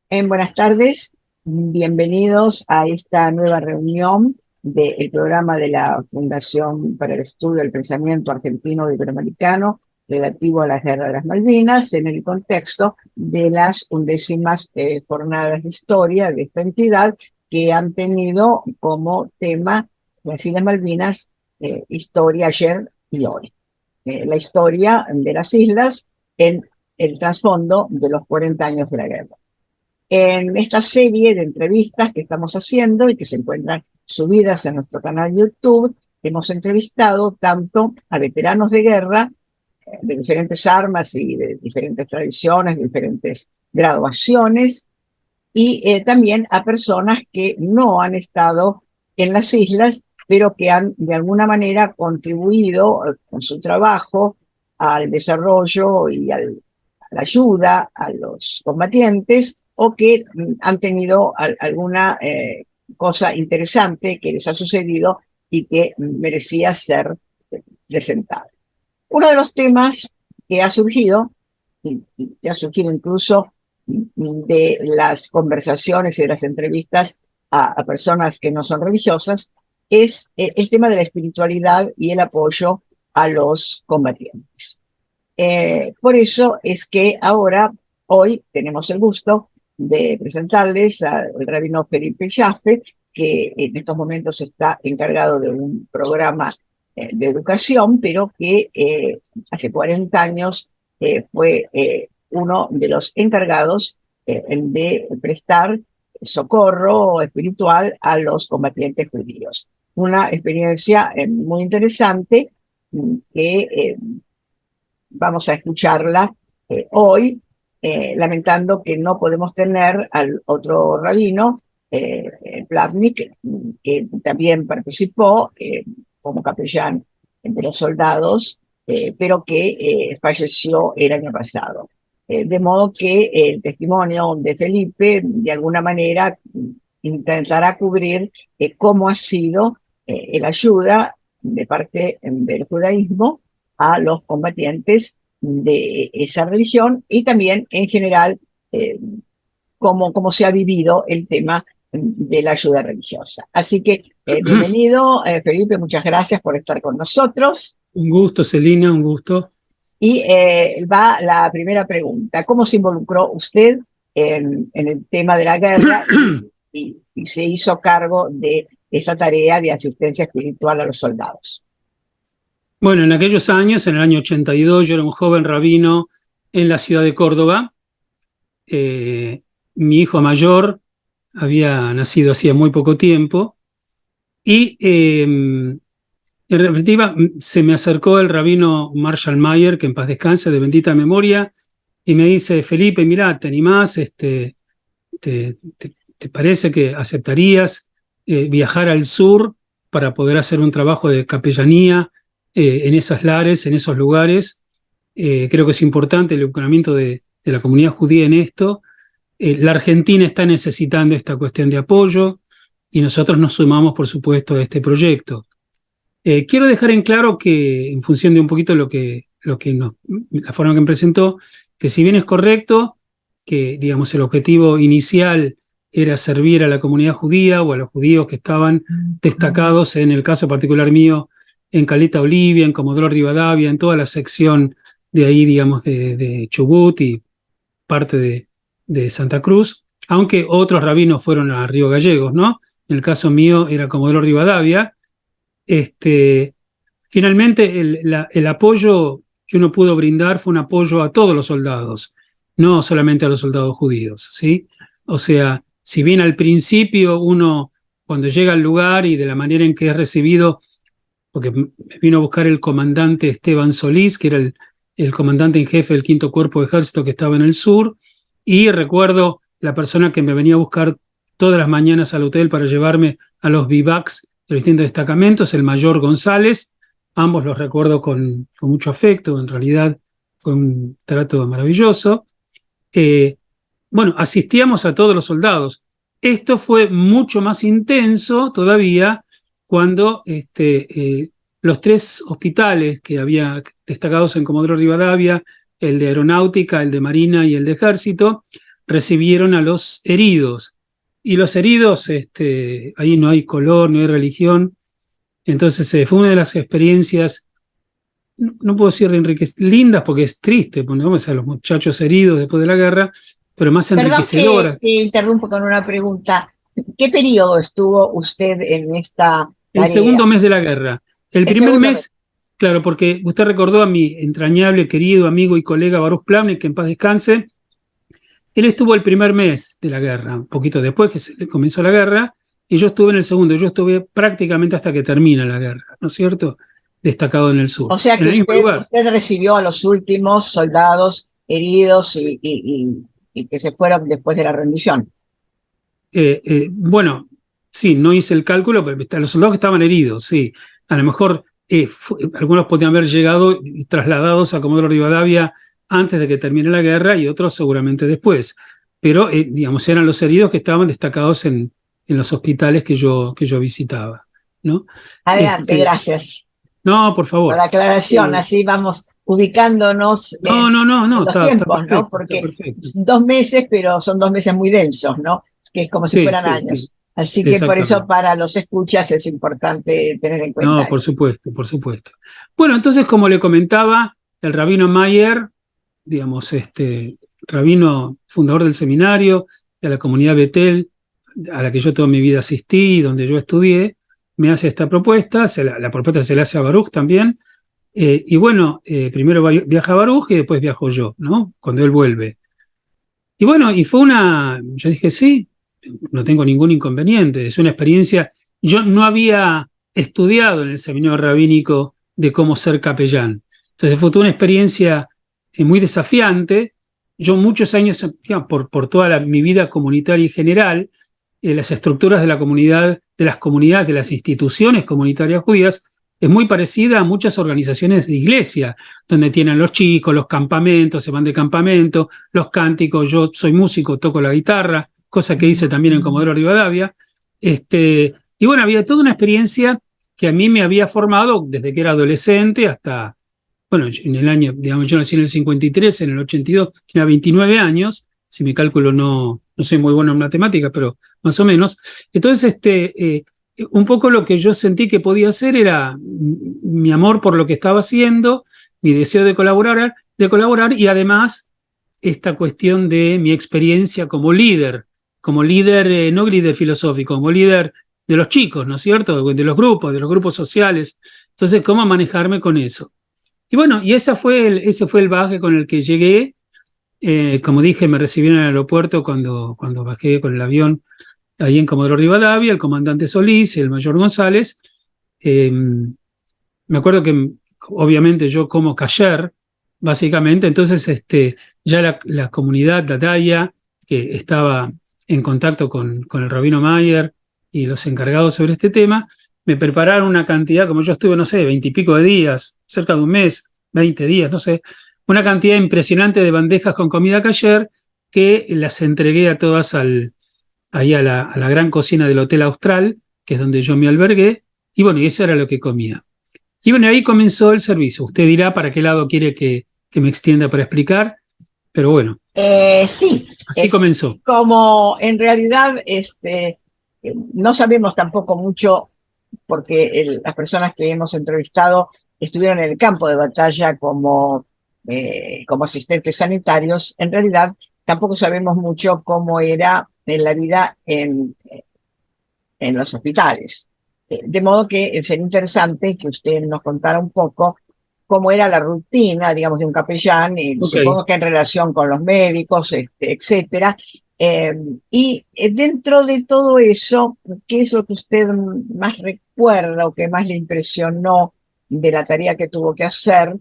Buenas tardes, bienvenidos a esta nueva reunión del programa de la Fundación para el Estudio del Pensamiento Argentino e Iberoamericano relativo a la Guerra de las Malvinas en el contexto de las 11ª jornadas de historia de esta entidad que han tenido como tema las Islas Malvinas, historia ayer y hoy. La historia de las islas en el trasfondo de los 40 años de la guerra. En esta serie de entrevistas que estamos haciendo y que se encuentran subidas en nuestro canal de YouTube, hemos entrevistado tanto a veteranos de guerra de diferentes armas y de diferentes tradiciones, de diferentes graduaciones, y también a personas que no han estado en las islas, pero que han de alguna manera contribuido con su trabajo al desarrollo y a la ayuda a los combatientes, o que han tenido alguna cosa interesante que les ha sucedido y que merecía ser presentada. Uno de los temas que ha surgido, y que ha surgido incluso de las conversaciones y de las entrevistas a personas que no son religiosas, es el tema de la espiritualidad y el apoyo a los combatientes. Por eso es que ahora, hoy, tenemos el gusto de presentarles al rabino Felipe Jaffe, que en estos momentos está encargado de un programa de educación, pero que hace 40 años fue uno de los encargados de prestar socorro espiritual a los combatientes judíos. Una experiencia muy interesante que vamos a escucharla hoy, lamentando que no podemos tener al otro rabino, Plavnik, que también participó como capellán de los soldados, pero que falleció el año pasado. De modo que el testimonio de Felipe, de alguna manera, intentará cubrir cómo ha sido la ayuda de parte del judaísmo a los combatientes de esa religión, y también en general cómo se ha vivido el tema de la ayuda religiosa. Así que bienvenido, Felipe, muchas gracias por estar con nosotros. Un gusto, Celina, un gusto. Y va la primera pregunta: ¿cómo se involucró usted en el tema de la guerra y se hizo cargo de esta tarea de asistencia espiritual a los soldados? Bueno, en aquellos años, en el año 82, yo era un joven rabino en la ciudad de Córdoba. Mi hijo mayor había nacido hacía muy poco tiempo y en definitiva se me acercó el rabino Marshall Mayer, que en paz descanse, de bendita memoria, y me dice: Felipe, mirá, ¿te animás? ¿Te parece que aceptarías viajar al sur para poder hacer un trabajo de capellanía en esas lares, en esos lugares? Creo que es importante el involucramiento de la comunidad judía en esto. La Argentina está necesitando esta cuestión de apoyo y nosotros nos sumamos, por supuesto, a este proyecto. Quiero dejar en claro que, en función de un poquito la forma que me presentó, que si bien es correcto que, digamos, el objetivo inicial era servir a la comunidad judía o a los judíos que estaban destacados, en el caso particular mío, en Caleta Olivia, en Comodoro Rivadavia, en toda la sección de ahí, digamos, de Chubut y parte de Santa Cruz, aunque otros rabinos fueron a Río Gallegos, ¿no? En el caso mío era Comodoro Rivadavia. este, Finalmente, el apoyo que uno pudo brindar fue un apoyo a todos los soldados, no solamente a los soldados judíos, ¿sí? O sea, si bien al principio uno, cuando llega al lugar y de la manera en que es recibido, porque me vino a buscar el comandante Esteban Solís, que era el comandante en jefe del quinto cuerpo de ejército que estaba en el sur, y recuerdo la persona que me venía a buscar todas las mañanas al hotel para llevarme a los bivacs de los distintos destacamentos, el mayor González. Ambos los recuerdo con mucho afecto, en realidad fue un trato maravilloso. Eh, bueno, asistíamos a todos los soldados. Esto fue mucho más intenso todavía cuando los tres hospitales que había destacados en Comodoro Rivadavia, el de Aeronáutica, el de Marina y el de Ejército, recibieron a los heridos. Y los heridos, ahí no hay color, no hay religión. Entonces fue una de las experiencias, no puedo decir lindas porque es triste, ponemos a los muchachos heridos después de la guerra, pero más Perdón que enriquecedoras. te interrumpo con una pregunta. ¿Qué periodo estuvo usted en esta El tarea? segundo mes de la guerra. El El primer segundo mes. mes, claro, porque usted recordó a mi entrañable, querido amigo y colega Baruch Plavnik, que en paz descanse. Él estuvo el primer mes de la guerra, un poquito después que comenzó la guerra, y yo estuve en el segundo. Yo estuve prácticamente hasta que termina la guerra, ¿no es cierto? Destacado en el sur, O sea en que el mismo lugar. usted recibió a los últimos soldados heridos y que se fueron después de la rendición. Bueno, sí, no hice el cálculo, pero los soldados que estaban heridos, sí. A lo mejor algunos podían haber llegado y trasladados a Comodoro Rivadavia antes de que termine la guerra y otros seguramente después. Pero, digamos, eran los heridos que estaban destacados en los hospitales que yo visitaba, ¿no? Adelante, gracias No, por por favor. la aclaración. Eh, Así vamos ubicándonos no, en los está tiempos, ¿no? perfecto, está Porque perfecto. 2 meses, pero son 2 meses muy densos, ¿no? Que es como si Sí, fueran sí, sí, años. Así que por eso exactamente. para los escuchas es importante tener en cuenta No, por eso. supuesto, por supuesto. Bueno, entonces, como le comentaba, el rabino Mayer, digamos, rabino fundador del seminario, de la comunidad Betel, a la que yo toda mi vida asistí, donde yo estudié, me hace esta propuesta, la propuesta se la hace a Baruch también, y bueno, primero viaja Baruch y después viajo yo, ¿no? Cuando él vuelve. Y bueno, yo dije, sí, no tengo ningún inconveniente, es una experiencia, yo no había estudiado en el seminario rabínico de cómo ser capellán, entonces fue toda una experiencia muy desafiante. Yo muchos años, digamos, por toda mi vida comunitaria y general, las estructuras de la comunidad, de las comunidades, de las instituciones comunitarias judías, es muy parecida a muchas organizaciones de iglesia, donde tienen los chicos, los campamentos, se van de campamento, los cánticos. Yo soy músico, toco la guitarra, cosa que hice también en Comodoro Rivadavia. Y bueno, había toda una experiencia que a mí me había formado desde que era adolescente hasta, bueno, en el año, digamos, yo nací en el 53, en el 82 tenía 29 años, si mi cálculo no soy muy bueno en matemáticas, pero más o menos. Entonces, un poco lo que yo sentí que podía hacer era mi amor por lo que estaba haciendo, mi deseo de colaborar y además esta cuestión de mi experiencia como líder, no líder filosófico, como líder de los chicos, ¿no es cierto? De los grupos sociales. Entonces, ¿cómo manejarme con eso? Y bueno, y ese fue el bagaje con el que llegué. Como dije, me recibieron en el aeropuerto cuando bajé con el avión ahí en Comodoro Rivadavia, el comandante Solís y el mayor González. Me acuerdo que obviamente yo como kasher, básicamente, entonces ya la comunidad, la Daya, que estaba en contacto con el rabino Mayer y los encargados sobre este tema, me prepararon una cantidad, como yo estuve, no sé, 20 y pico de días, cerca de un mes, 20 días, no sé, una cantidad impresionante de bandejas con comida kasher que las entregué a todas ahí a la gran cocina del Hotel Austral, que es donde yo me albergué, y bueno, y eso era lo que comía. Y bueno, ahí comenzó el servicio. Usted dirá para qué lado quiere que me extienda para explicar, pero bueno, Sí, así comenzó. como en realidad no sabemos tampoco mucho porque las personas que hemos entrevistado estuvieron en el campo de batalla como asistentes sanitarios. En realidad, tampoco sabemos mucho cómo era en la vida en los hospitales. De modo que sería interesante que usted nos contara un poco cómo era la rutina, digamos, de un capellán, Ok. supongo que en relación con los médicos, etcétera. Eh, dentro de todo eso, ¿qué es lo que usted más recuerda o que más le impresionó de la tarea que tuvo que hacer?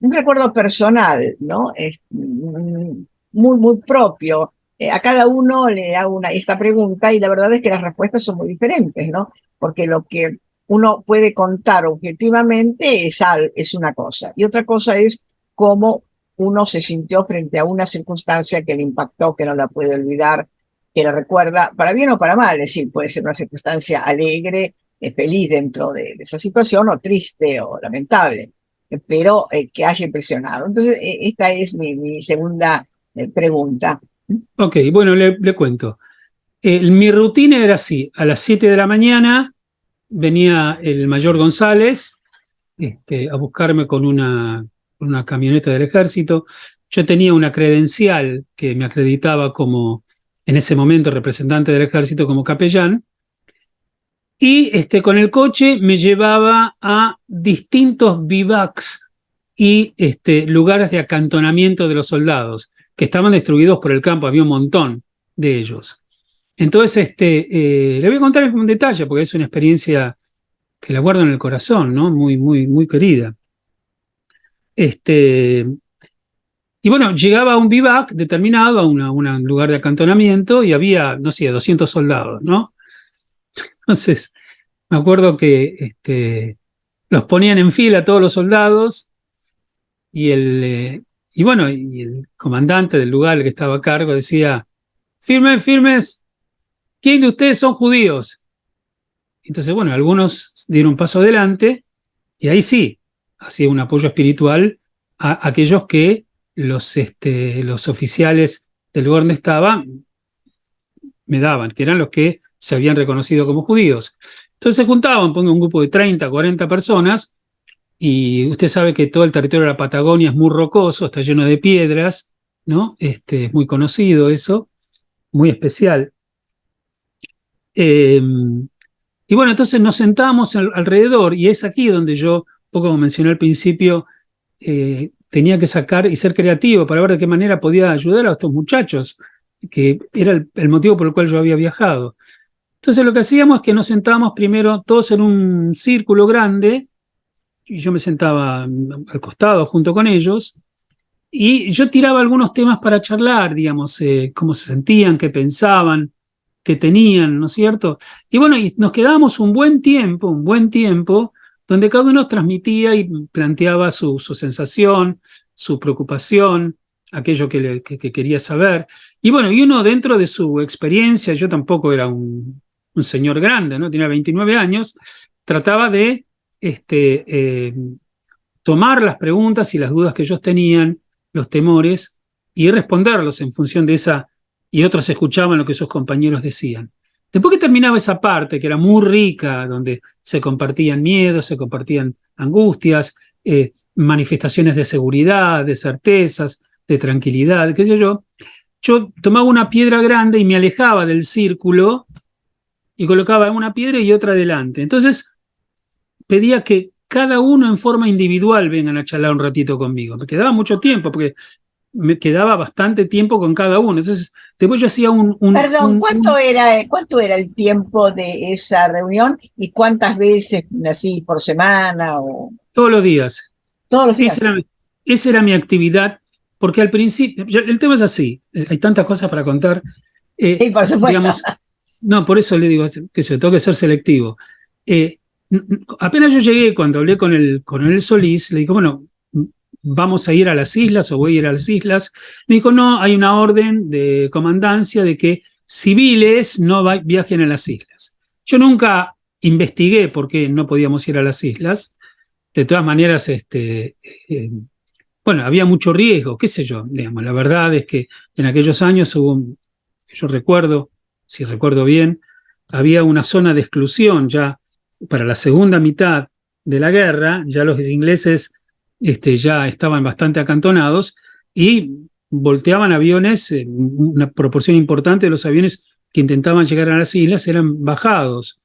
Un recuerdo personal, ¿no? Muy, muy propio. A cada uno le hago esta pregunta y la verdad es que las respuestas son muy diferentes, ¿no? Porque lo que uno puede contar objetivamente es una cosa y otra cosa es cómo uno se sintió frente a una circunstancia que le impactó, que no la puede olvidar, que la recuerda para bien o para mal, es decir, puede ser una circunstancia alegre, feliz dentro de esa situación o triste o lamentable, pero que haya impresionado. Entonces, esta es mi segunda pregunta. Ok, bueno, le cuento. Mi rutina era así: a las 7 de la mañana venía el mayor González a buscarme con una camioneta del ejército. Yo tenía una credencial que me acreditaba como, en ese momento, representante del ejército como capellán, y con el coche me llevaba a distintos bivacs y lugares de acantonamiento de los soldados, que estaban distribuidos por el campo, había un montón de ellos. Entonces, le voy a contar un detalle, porque es una experiencia que la guardo en el corazón, ¿no? Muy, muy, muy querida. Y bueno, llegaba a un bivac determinado, a un lugar de acantonamiento, y había, no sé, 200 soldados, ¿no? Entonces, me acuerdo que los ponían en fila todos los soldados, y y el comandante del lugar, el que estaba a cargo, decía: firmes, firmes, ¿quién de ustedes son judíos? Entonces, bueno, algunos dieron un paso adelante, y ahí sí, hacía un apoyo espiritual a aquellos que los oficiales del lugar donde estaba me daban, que eran los que se habían reconocido como judíos. Entonces se juntaban, pongo un grupo de 30, 40 personas, y usted sabe que todo el territorio de la Patagonia es muy rocoso, está lleno de piedras, ¿no? Es muy conocido eso, muy especial. Eh, y bueno, entonces nos sentamos alrededor, y es aquí donde yo, poco como mencioné al principio, tenía que sacar y ser creativo para ver de qué manera podía ayudar a estos muchachos, que era el motivo por el cual yo había viajado. Entonces lo que hacíamos es que nos sentábamos primero todos en un círculo grande, y yo me sentaba al costado junto con ellos, y yo tiraba algunos temas para charlar, digamos, cómo se sentían, qué pensaban, qué tenían, ¿no es cierto? Y bueno, y nos quedábamos un buen tiempo, donde cada uno transmitía y planteaba su sensación, su preocupación, aquello que quería saber. Y bueno, y uno dentro de su experiencia, yo tampoco era un señor grande, ¿no? Tenía 29 años, trataba de tomar las preguntas y las dudas que ellos tenían, los temores, y responderlos en función de esa, y otros escuchaban lo que sus compañeros decían. Después que terminaba esa parte, que era muy rica, donde se compartían miedos, se compartían angustias, manifestaciones de seguridad, de certezas, de tranquilidad, qué sé yo tomaba una piedra grande y me alejaba del círculo y colocaba una piedra y otra delante. Entonces pedía que cada uno en forma individual vengan a charlar un ratito conmigo. Me quedaba mucho tiempo, porque me quedaba bastante tiempo con cada uno. Entonces, después yo hacía Perdón, cuánto era el tiempo de esa reunión y cuántas veces, así por semana o todos los días. todos los días? Esa era mi actividad, porque al principio, el tema es así, hay tantas cosas para contar, Sí, por supuesto. digamos, no, por eso le digo que yo tengo que ser selectivo. Apenas yo llegué, cuando hablé con el coronel Solís, le digo, bueno, vamos a ir a las islas o voy a ir a las islas. Me dijo: no, hay una orden de comandancia de que civiles no viajen a las islas. Yo nunca investigué por qué no podíamos ir a las islas. De todas maneras, bueno, había mucho riesgo, qué sé yo, digamos. La verdad es que en aquellos años hubo, yo recuerdo, si recuerdo bien, había una zona de exclusión ya para la segunda mitad de la guerra. Ya los ingleses ya estaban bastante acantonados y volteaban aviones. Una proporción importante de los aviones que intentaban llegar a las islas eran bajados.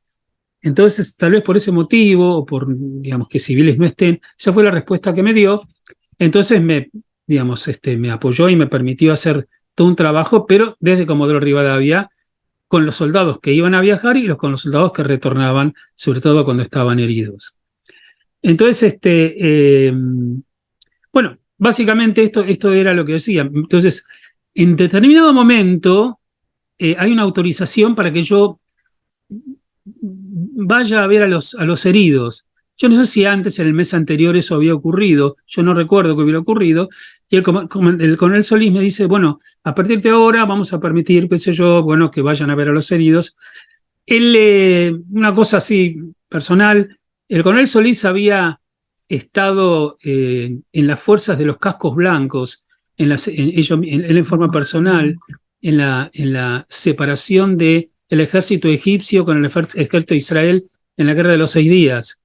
Entonces, tal vez por ese motivo, o por, digamos, que civiles no estén, esa fue la respuesta que me dio. Entonces me apoyó y me permitió hacer todo un trabajo, pero desde Comodoro Rivadavia, con los soldados que iban a viajar y con los soldados que retornaban, sobre todo cuando estaban heridos. Entonces, bueno, básicamente esto era lo que decía. Entonces, en determinado momento, hay una autorización para que yo vaya a ver a los heridos. Yo no sé si antes, en el mes anterior, eso había ocurrido. Yo no recuerdo que hubiera ocurrido. Y el coronel Solís me dice: bueno, a partir de ahora vamos a permitir, qué sé yo, bueno, que vayan a ver a los heridos. Él, una cosa así personal, el coronel Solís había estado en las fuerzas de los cascos blancos, él en forma personal, en la separación del ejército egipcio con el ejército de Israel en la Guerra de los 6 días.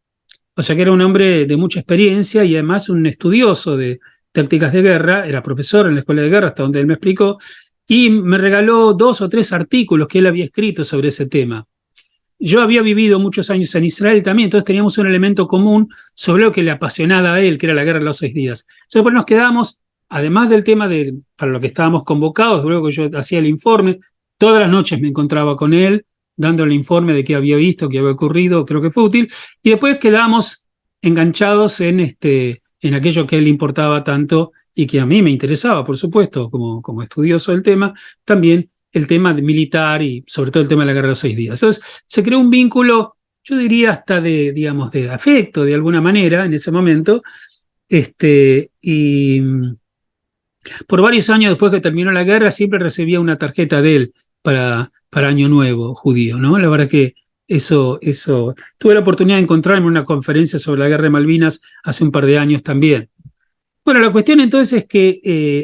O sea que era un hombre de mucha experiencia y además un estudioso de tácticas de guerra, era profesor en la escuela de guerra, hasta donde él me explicó, y me regaló 2 o 3 artículos que él había escrito sobre ese tema. Yo había vivido muchos años en Israel también, entonces teníamos un elemento común sobre lo que le apasionaba a él, que era la Guerra de los 6 días. Entonces pues nos quedamos, además del tema para lo que estábamos convocados, luego que yo hacía el informe, todas las noches me encontraba con él, dando el informe de qué había visto, qué había ocurrido, creo que fue útil, y después quedamos enganchados en aquello que a él importaba tanto y que a mí me interesaba, por supuesto, como estudioso del tema, también el tema militar y sobre todo el tema de la Guerra de los 6 días. Entonces se creó un vínculo, yo diría hasta digamos, de afecto de alguna manera en ese momento, y por varios años después que terminó la guerra siempre recibía una tarjeta de él para Año Nuevo judío, ¿no? La verdad que eso, tuve la oportunidad de encontrarme en una conferencia sobre la Guerra de Malvinas hace un par de años también. Bueno, la cuestión entonces es que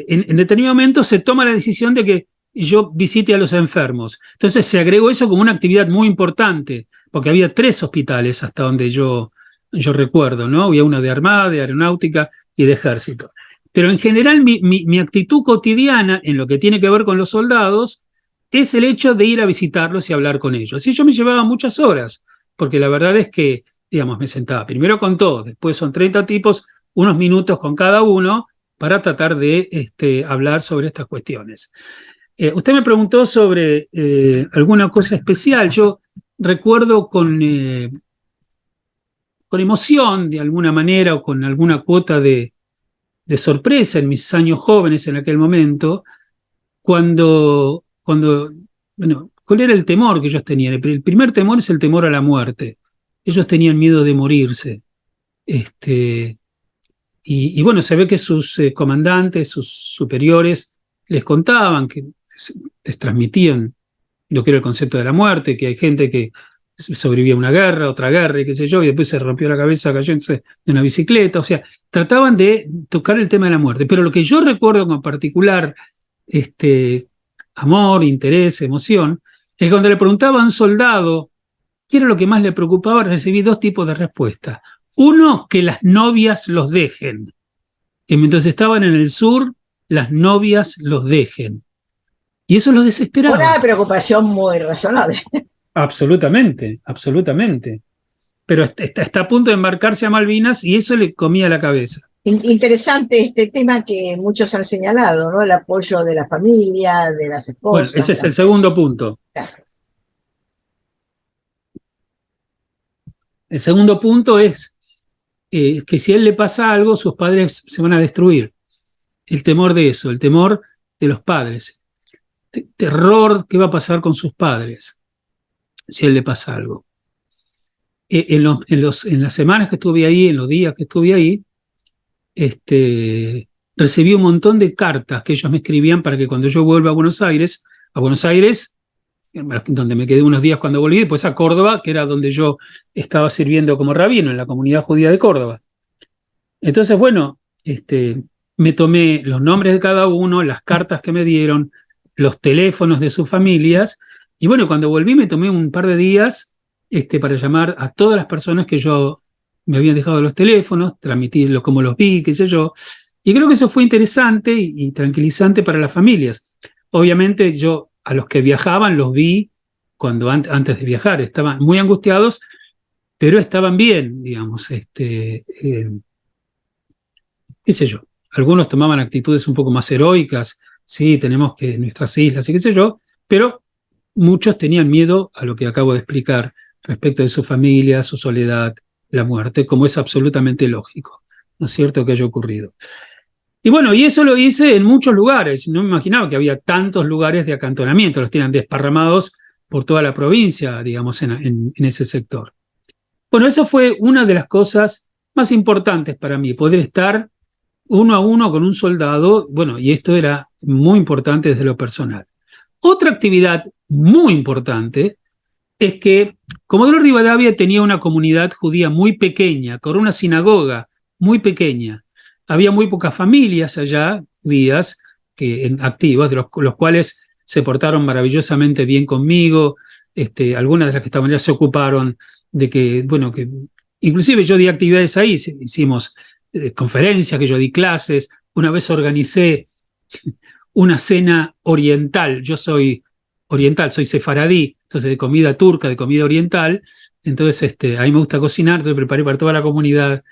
en determinado momento se toma la decisión de que yo visite a los enfermos. Entonces se agregó eso como una actividad muy importante, porque había 3 hospitales hasta donde yo recuerdo, ¿no? Había uno de Armada, de Aeronáutica y de Ejército. Pero en general mi actitud cotidiana en lo que tiene que ver con los soldados es el hecho de ir a visitarlos y hablar con ellos. Y yo me llevaba muchas horas, porque la verdad es que, digamos, me sentaba primero con todos, después son 30 tipos, unos minutos con cada uno para tratar de hablar sobre estas cuestiones. Usted me preguntó sobre alguna cosa especial. Yo recuerdo con emoción, de alguna manera, o con alguna cuota de sorpresa en mis años jóvenes en aquel momento, cuando, bueno, ¿cuál era el temor que ellos tenían? El primer temor es el temor a la muerte. Ellos tenían miedo de morirse. Y bueno, se ve que sus comandantes, sus superiores, les contaban, que les transmitían lo que era el concepto de la muerte, que hay gente que sobrevivía a una guerra, otra guerra, y qué sé yo, y después se rompió la cabeza cayéndose de una bicicleta. O sea, trataban de tocar el tema de la muerte. Pero lo que yo recuerdo con particular amor, interés, emoción, es que cuando le preguntaba a un soldado qué era lo que más le preocupaba, recibí 2 tipos de respuesta. Uno, que las novias los dejen, que mientras estaban en el sur, las novias los dejen. Y eso los desesperaba. Una preocupación muy razonable. Absolutamente, absolutamente. Pero está a punto de embarcarse a Malvinas y eso le comía la cabeza. Interesante este tema que muchos han señalado, ¿no? El apoyo de la familia, de las esposas. Bueno, ese es el segundo punto. Claro. El segundo punto es que si a él le pasa algo, sus padres se van a destruir. El temor de eso, el temor de los padres. Terror, ¿qué va a pasar con sus padres si a él le pasa algo? En las semanas que estuve ahí, en los días que estuve ahí, recibí un montón de cartas que ellos me escribían para que cuando yo vuelva a Buenos Aires, donde me quedé unos días cuando volví, después a Córdoba, que era donde yo estaba sirviendo como rabino en la comunidad judía de Córdoba. Entonces, bueno, me tomé los nombres de cada uno, las cartas que me dieron, los teléfonos de sus familias, y bueno, cuando volví me tomé un par de días para llamar a todas las personas que yo me habían dejado los teléfonos, transmitirlo como los vi, qué sé yo, y creo que eso fue interesante y tranquilizante para las familias. Obviamente yo a los que viajaban los vi antes de viajar, estaban muy angustiados, pero estaban bien, digamos, qué sé yo. Algunos tomaban actitudes un poco más heroicas, sí, tenemos que nuestras islas y qué sé yo, pero muchos tenían miedo a lo que acabo de explicar respecto de su familia, su soledad, la muerte, como es absolutamente lógico, ¿no es cierto?, que haya ocurrido. Y bueno, y eso lo hice en muchos lugares. No me imaginaba que había tantos lugares de acantonamiento, los tienen desparramados por toda la provincia, digamos, en ese sector. Bueno, eso fue una de las cosas más importantes para mí, poder estar uno a uno con un soldado, bueno, y esto era muy importante desde lo personal. Otra actividad muy importante es que Comodoro Rivadavia tenía una comunidad judía muy pequeña, con una sinagoga muy pequeña. Había muy pocas familias allá, judías, activas, de los cuales se portaron maravillosamente bien conmigo. Algunas de las que estaban ya se ocuparon de que, bueno, que inclusive yo di actividades ahí, hicimos conferencias, que yo di clases, una vez organicé una cena oriental, yo soy oriental, soy sefaradí, entonces de comida turca, de comida oriental, entonces a mí me gusta cocinar, entonces preparé para toda la comunidad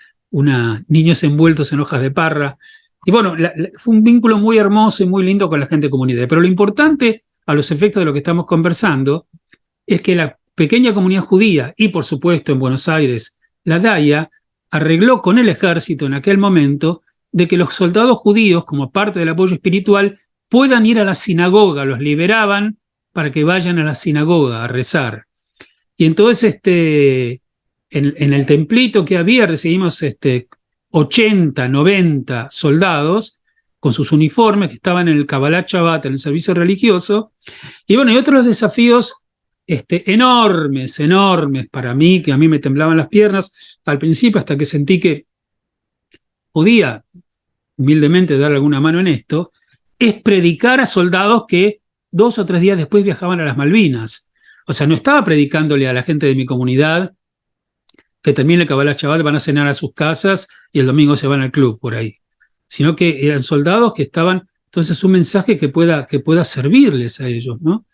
niños envueltos en hojas de parra, y bueno, fue un vínculo muy hermoso y muy lindo con la gente de comunidad, pero lo importante a los efectos de lo que estamos conversando es que la pequeña comunidad judía y por supuesto en Buenos Aires, la DAIA, arregló con el ejército en aquel momento de que los soldados judíos, como parte del apoyo espiritual, puedan ir a la sinagoga, los liberaban para que vayan a la sinagoga a rezar. Y entonces en el templito que había recibimos 80, 90 soldados con sus uniformes que estaban en el Kabbalat Shabbat, en el servicio religioso, y bueno, y otros desafíos enormes, enormes para mí, que a mí me temblaban las piernas al principio hasta que sentí que podía humildemente dar alguna mano en esto, es predicar a soldados que 2 o 3 días después viajaban a las Malvinas. O sea, no estaba predicándole a la gente de mi comunidad que termine el Kabbalah Shabbat, van a cenar a sus casas y el domingo se van al club por ahí, sino que eran soldados que estaban, entonces un mensaje que pueda servirles a ellos, ¿no?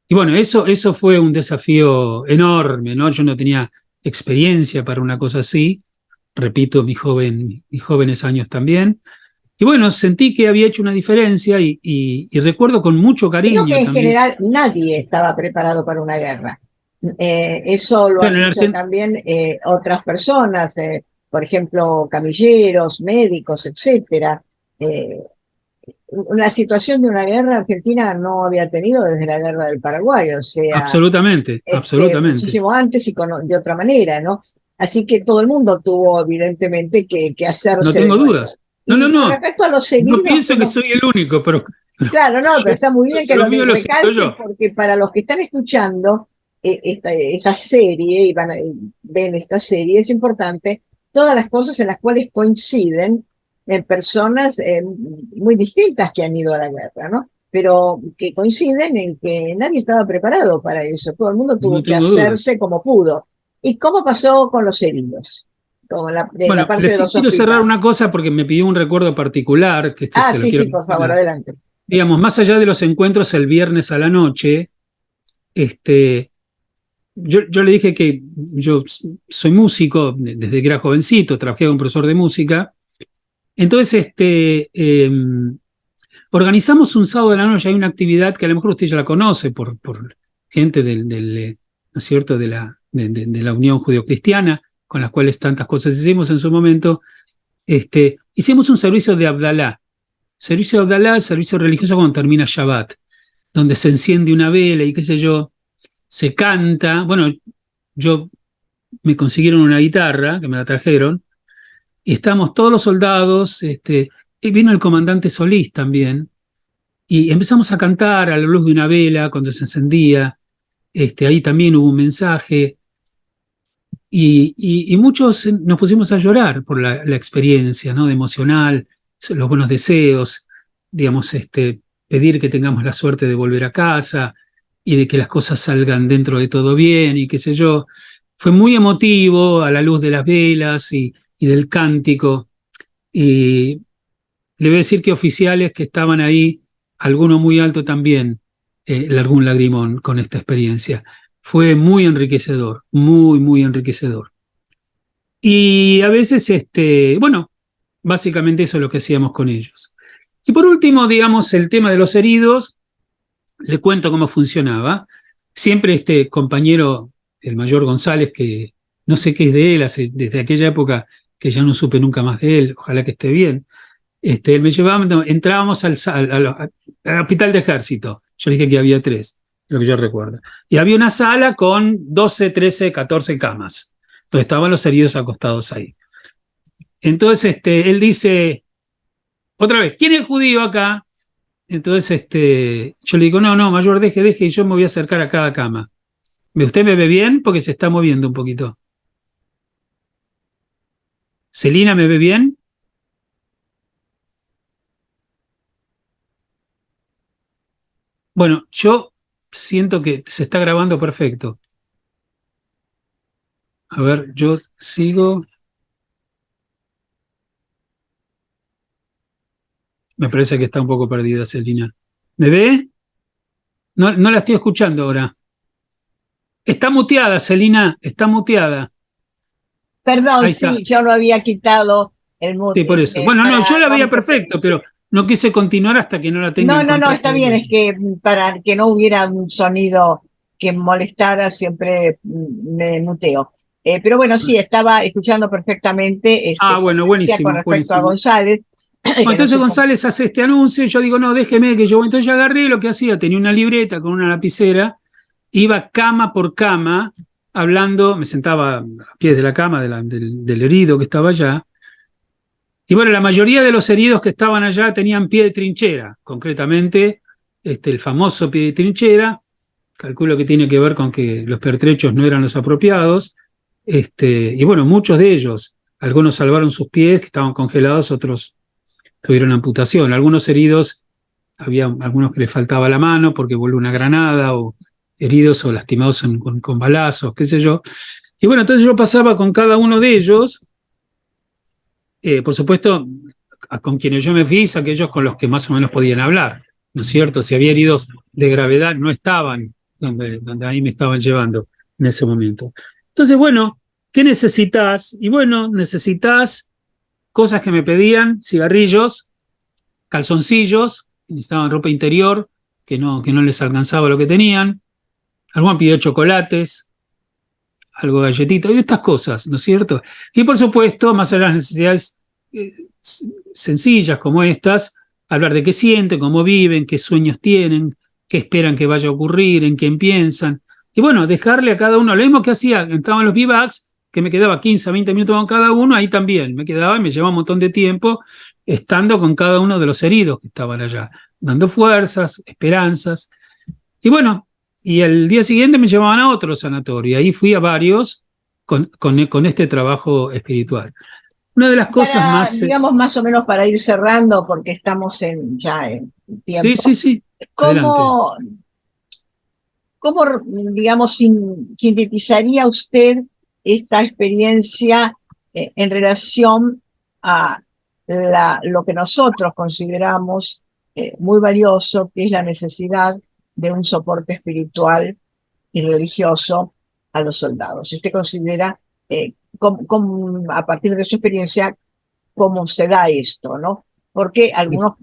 Y bueno, eso fue un desafío enorme, ¿no? Yo no tenía experiencia para una cosa así, repito, mis jóvenes años también. Y bueno, sentí que había hecho una diferencia y recuerdo con mucho Creo que cariño en también. general nadie estaba preparado para una guerra. Eso lo Bueno, han dicho también otras personas, por ejemplo, camilleros, médicos, etcétera. Eh, una situación de una guerra Argentina no había tenido desde la guerra del Paraguay, o sea, absolutamente, absolutamente. muchísimo antes y de otra manera, ¿no? Así que todo el mundo tuvo evidentemente que No hacerse de tengo nuevo. dudas. No, no, Y con no. respecto a los No heridos, pienso que soy el único, pero claro, no, pero está muy bien que lo lo mío lo siento recalquen yo. porque para los que están escuchando esta serie y ven esta serie, es importante todas las cosas en las cuales coinciden personas muy distintas que han ido a la guerra, ¿no? Pero que coinciden en que nadie estaba preparado para eso, todo el mundo No tuvo que tengo dudas. hacerse como pudo. ¿Y cómo pasó con los heridos? Con la Bueno, parte de les los quiero cerrar hospitales. una cosa porque me pidió un recuerdo particular, que Ah, se lo sí, quiero sí, por favor, mencionar. adelante. Digamos, más allá de los encuentros el viernes a la noche, este, yo le dije que yo soy músico desde que era jovencito, trabajé como profesor de música. Entonces, organizamos un sábado de la noche, hay una actividad que a lo mejor usted ya la conoce por gente ¿no es cierto?, de la Unión Judeocristiana, con las cuales tantas cosas hicimos en su momento. Hicimos un servicio de Abdalá. Servicio de Abdalá, servicio religioso cuando termina Shabbat, donde se enciende una vela y qué sé yo, se canta. Bueno, yo me consiguieron una guitarra, que me la trajeron, y estamos todos los soldados, y vino el comandante Solís también, y empezamos a cantar a la luz de una vela cuando se encendía. Ahí también hubo un mensaje, y muchos nos pusimos a llorar por la experiencia, ¿no?, de emocional, los buenos deseos, digamos, pedir que tengamos la suerte de volver a casa y de que las cosas salgan dentro de todo bien y qué sé yo. Fue muy emotivo a la luz de las velas y del cántico. Y le voy a decir que oficiales que estaban ahí, alguno muy alto también, largó un lagrimón con esta experiencia. Fue muy enriquecedor, muy, muy enriquecedor. Y a veces, bueno, básicamente eso es lo que hacíamos con ellos. Y por último, digamos, el tema de los heridos, le cuento cómo funcionaba. Siempre este compañero, el mayor González, que no sé qué es de él, desde aquella época que ya no supe nunca más de él, ojalá que esté bien. Él me llevaba, no, entrábamos al hospital de ejército. Yo le dije que había tres, lo que yo recuerdo. Y había una sala con 12, 13, 14 camas. Entonces estaban los heridos acostados ahí. Entonces él dice, otra vez, ¿quién es judío acá? Entonces yo le digo, no, no, mayor, deje, y yo me voy a acercar a cada cama. ¿Usted me ve bien? Porque se está moviendo un poquito. ¿Celina me ve bien? Bueno, yo siento que se está grabando perfecto. A ver, yo sigo. Me parece que está un poco perdida, Celina. ¿Me ve? No, no la estoy escuchando ahora. Está muteada, Celina, está muteada. Perdón, Ahí está. sí, yo no había quitado el Sí, por eso. Bueno, no, yo para la veía no. perfecto, pero no quise continuar hasta que no la tenga No, no, no, encontrada está de bien, es vuelta. que para que no hubiera un sonido que molestara, siempre me muteo. Pero bueno, sí, estaba escuchando perfectamente Ah, lo que bueno, decía con buenísimo, respecto a buenísimo. González, Bueno, que no entonces sé cómo. González hace este anuncio y yo digo, no, déjeme que yo. Entonces yo agarré lo que hacía, tenía una libreta con una lapicera, iba cama por cama, hablando, me sentaba a pies de la cama del herido que estaba allá. Y bueno, la mayoría de los heridos que estaban allá tenían pie de trinchera, concretamente el famoso pie de trinchera. Calculo que tiene que ver con que los pertrechos no eran los apropiados. Y bueno, muchos de ellos, algunos salvaron sus pies, que estaban congelados, otros tuvieron amputación. Algunos heridos, había algunos que les faltaba la mano porque voló una granada, o heridos o lastimados con balazos, qué sé yo. Y bueno, entonces yo pasaba con cada uno de ellos, por supuesto, con quienes yo me fui, aquellos con los que más o menos podían hablar, ¿no es cierto? Si había heridos de gravedad, no estaban donde ahí me estaban llevando en ese momento. Entonces, bueno, ¿qué necesitas? Y bueno, necesitas cosas que me pedían: cigarrillos, calzoncillos, necesitaban ropa interior, que no les alcanzaba lo que tenían. Algunos pidió chocolates, algo de galletitas, y estas cosas, ¿no es cierto? Y por supuesto, más allá de las necesidades eh, sencillas como estas, hablar de qué sienten, cómo viven, qué sueños tienen, qué esperan que vaya a ocurrir, en quién piensan. Y bueno, dejarle a cada uno lo mismo que hacía, entraban los vivacs, que me quedaba 15 a 20 minutos con cada uno, ahí también me quedaba y me llevaba un montón de tiempo estando con cada uno de los heridos que estaban allá, dando fuerzas, esperanzas. Y bueno, y el día siguiente me llevaban a otro sanatorio, y ahí fui a varios con este trabajo espiritual. Una de las cosas Para, más... digamos, más o menos para ir cerrando, porque estamos ya en sí, tiempo, sí, sí, adelante. ¿cómo, cómo digamos, sintetizaría usted esta experiencia en relación a lo que nosotros consideramos muy valioso, que es la necesidad de un soporte espiritual y religioso a los soldados? Si usted considera, a partir de su experiencia, cómo se da esto, ¿no? Porque algunos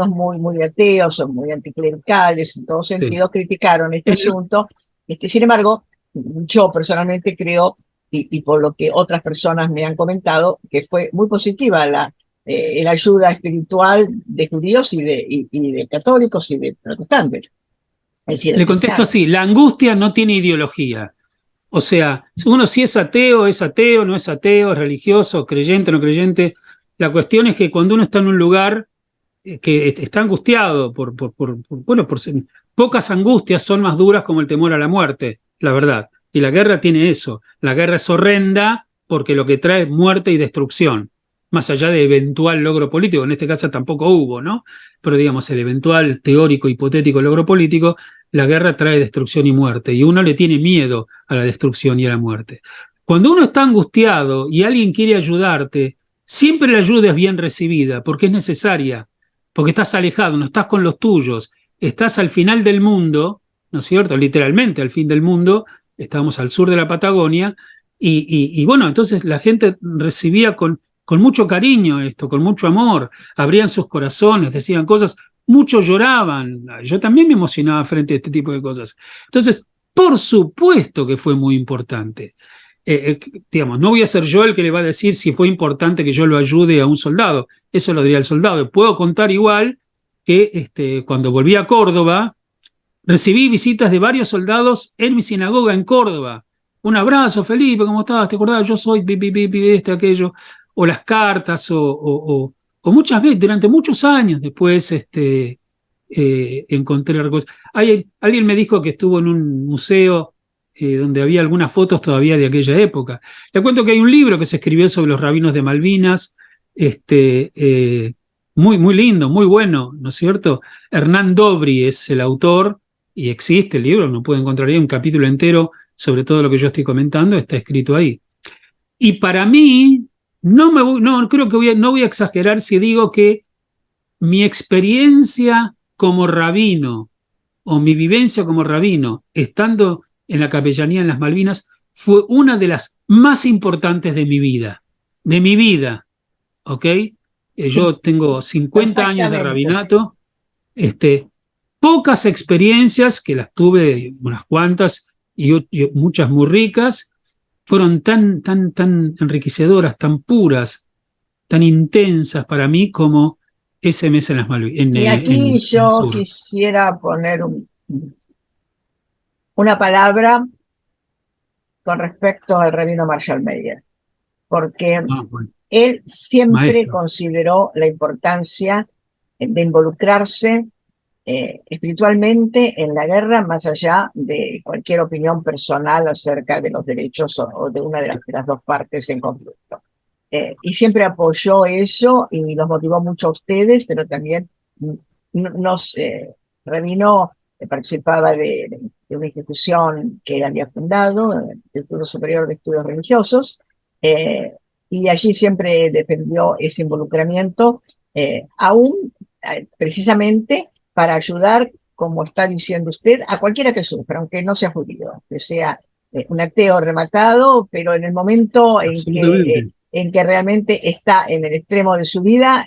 muy ateos o muy anticlericales, en todo Sí. sentido, criticaron este El- asunto. Sin embargo, yo personalmente creo, y por lo que otras personas me han comentado, que fue muy positiva la ayuda espiritual de judíos y de católicos y de protestantes. Es decir, Le contesto así: la angustia no tiene ideología. O sea, uno si es ateo, no es ateo, es religioso, creyente, no creyente. La cuestión es que cuando uno está en un lugar que está angustiado bueno, pocas angustias son más duras como el temor a la muerte, la verdad. Y la guerra tiene eso. La guerra es horrenda porque lo que trae es muerte y destrucción, más allá de eventual logro político. En este caso tampoco hubo, ¿no? Pero digamos, el eventual teórico, hipotético logro político, la guerra trae destrucción y muerte, y uno le tiene miedo a la destrucción y a la muerte. Cuando uno está angustiado y alguien quiere ayudarte, siempre la ayuda es bien recibida porque es necesaria, porque estás alejado, no estás con los tuyos, estás al final del mundo, ¿no es cierto? Literalmente al fin del mundo, estamos al sur de la Patagonia, y bueno, entonces la gente recibía con mucho cariño esto, con mucho amor, abrían sus corazones, decían cosas, muchos lloraban, yo también me emocionaba frente a este tipo de cosas. Entonces, por supuesto que fue muy importante. Digamos, no voy a ser yo el que le va a decir si fue importante que yo lo ayude a un soldado, eso lo diría el soldado. Puedo contar igual que cuando volví a Córdoba, recibí visitas de varios soldados en mi sinagoga en Córdoba. Un abrazo, Felipe, ¿cómo estás? ¿Te acordás? Yo soy aquello. O las cartas, o muchas veces, durante muchos años después, encontré cosas. Alguien me dijo que estuvo en un museo donde había algunas fotos todavía de aquella época. Le cuento que hay un libro que se escribió sobre los rabinos de Malvinas, muy lindo, muy bueno, ¿no es cierto? Hernán Dobry es el autor, y existe el libro, uno puede encontrar ahí un capítulo entero sobre todo lo que yo estoy comentando, está escrito ahí. Y para mí, creo que no voy a exagerar si digo que mi experiencia como rabino o mi vivencia como rabino, estando en la capellanía en las Malvinas, fue una de las más importantes de mi vida, ¿ok? Sí, Yo tengo 50 años de perfectamente. rabinato, pocas experiencias, que las tuve unas cuantas y muchas muy ricas, fueron tan enriquecedoras, tan puras, tan intensas para mí como ese mes en las Malvinas, Y aquí en el yo sur. quisiera poner una palabra con respecto al rabino Marshall Meyer, porque Ah, bueno, él siempre maestro. consideró la importancia de involucrarse espiritualmente en la guerra, más allá de cualquier opinión personal acerca de los derechos o de una de las dos partes en conflicto. Y siempre apoyó eso y los motivó mucho a ustedes, pero también nos revino, participaba de una institución que él había fundado, el Instituto Superior de Estudios Religiosos, eh, y allí siempre defendió ese involucramiento, aún precisamente para ayudar, como está diciendo usted, a cualquiera que sufra, aunque no sea judío, que sea un ateo rematado, pero en el momento Absolutamente. en que realmente está en el extremo de su vida,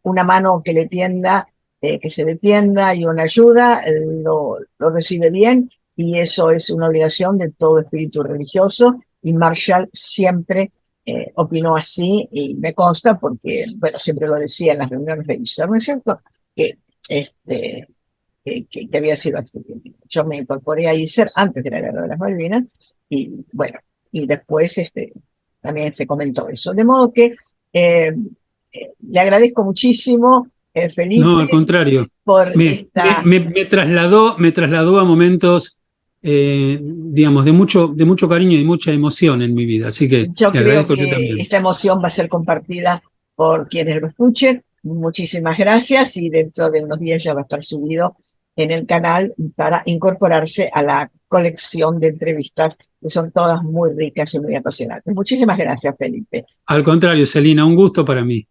una mano que le tienda, que se defienda y una ayuda, lo recibe bien y eso es una obligación de todo espíritu religioso y Marshall siempre opinó así y me consta porque, bueno, siempre lo decía en las reuniones de ISER, ¿no es cierto? Que, este, que había sido así. Yo me incorporé a ISER antes de la Guerra de las Malvinas y bueno, y después también se comentó eso. De modo que le agradezco muchísimo, No, al Felipe, contrario. por esta... Me trasladó a momentos, digamos, de mucho cariño y mucha emoción en mi vida. Así que Yo le creo agradezco yo que también. esta emoción va a ser compartida por quienes lo escuchen. Muchísimas gracias y dentro de unos días ya va a estar subido en el canal para incorporarse a la colección de entrevistas que son todas muy ricas y muy apasionantes. Muchísimas gracias, Felipe. Al contrario, Celina, un gusto para mí.